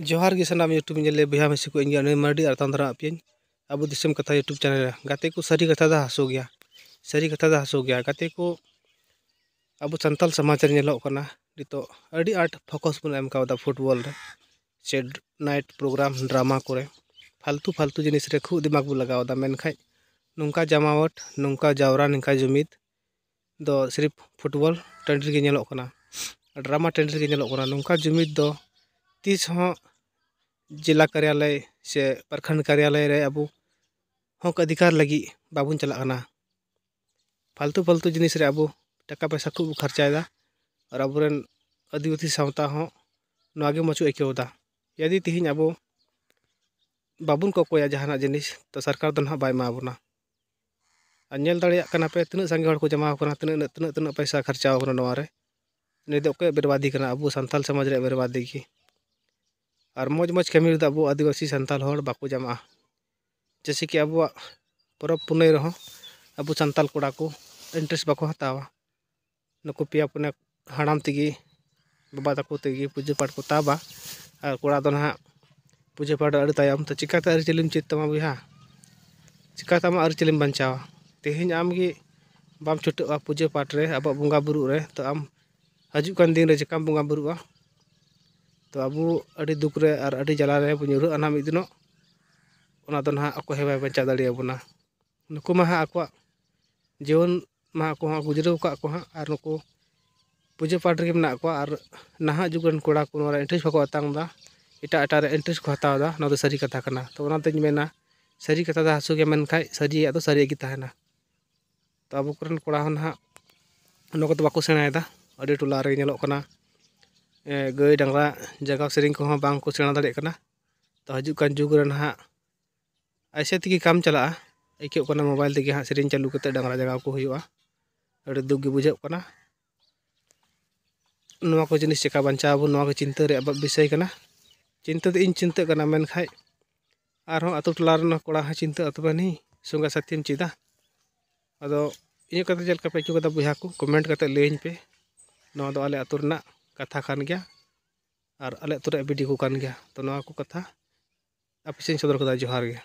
जोहार गे सनाम यूट्यूब ले बिहा में को इंगे अने मर्डी और तंदरा पियन अब दिसम कथा यूट्यूब चैनल गाते को सारी कथा दा हसो गया सारी कथा दा हसो गया गाते को अब संताल समाचार नेलो कना नितो अडी आर्ट फोकस बन एम कावदा फुटबॉल रे से नाइट प्रोग्राम ड्रामा करे फालतू फालतू जिनिस रे खु दिमाग बु लगावदा मेनखाय नुंका जमावट नुंका जावरा निंका जुमिद दो सिर्फ फुटबॉल टंडी गे नेलो कना ड्रामा टंडी गे नेलो कना नुंका जुमिद दो तीस हों जिला कार्यालय से प्रखंड कार्यालय रे अबू हक अधिकार लगी बाबून चलाना फालतू फालतू जिनिस रे अबू टका पैसा को खर्चाएदा और अबुरेन आदिवासी सावता हों नागे मचु एकेवदा यदि तिहिन अबू बाबून को कोया जहाना जिनिस तो सरकार दो ना बाय माबुना अनेल दाड़िया कना पे तिना संगे हड़ को जमा कना तिना तिना तिना पैसा खर्चा कना नोआ रे ने दो के बर्बादी कना अबू संताल समाज रे बर्बादी की और मौज मौज कमी अब आदिवासी संताल हड़ बाको जमा जैसे कि अब परब पुनई रहो अब संताल कोड़ा को इंटरेस्ट बाको हतावा नुकु पिया पुने हाड़ाम तेगी बाबा तको तेगी पूजा पाठ को ताबा और कोड़ा दो ना पूजा पाठ अड़ तायम तो चिकाते अरिचलिम चेत तमा बिहा चिकाते आम अरिचलिम बंचावा तेहिन आम गे बाम छुटवा पूजा पाठ रे अब बंगा बुरु रे तो आम हजु कान दिन रे चिकाम बंगा बुरुआ तो अबू अड़ी दुख रे और अड़ी जला रे बुझुर अना मिद दिनो ओना दो ना अको हेबाय बंचा दाड़ी अबुना नुकु मा अको जीवन मा अको गुजराव का को और नुकु पूजा पाठ रे मेना को और नहा जुगन कोड़ा को नोरा इंटरेस्ट को अतांगदा एटा एटा रे इंटरेस्ट को हतावदा न दो सरी कथा कना तो ओना तኝ मेना सरी कथा दा हसु गे मन खाय सरी या तो सरी गी ताहना तो अबू करन कोड़ा हना नको तो बाको सेणायदा अड़ी टोला रे नेलो कना गई डांगरा जगह सेरिंग को बांग को सेणा दाड़े कना तो हजु कान जुग रे ना ऐसे तक काम चला आइको कना मोबाइल तक हाँ सेरिंग चालू करते डांगरा जगह को हुआ अड़ी दुख गे बुझे कना नोआ को जिनिस चेका बंचा अब नोआ को चिंता रे अब विषय कना चिंता तो इन चिंता कना मेन खाय आरो अतु टोला रे कोड़ा हा चिंता अतबे नहीं संगा साथीम चिदा अदो इन कथा जल का पे कदा बुहा को कमेंट करते लेइन पे नोआ दो आले अतु रना कथा खान गया और आले तुरे वीडियो को कान गया तो नोआ को कथा आप से सदर कदा जोहार गया।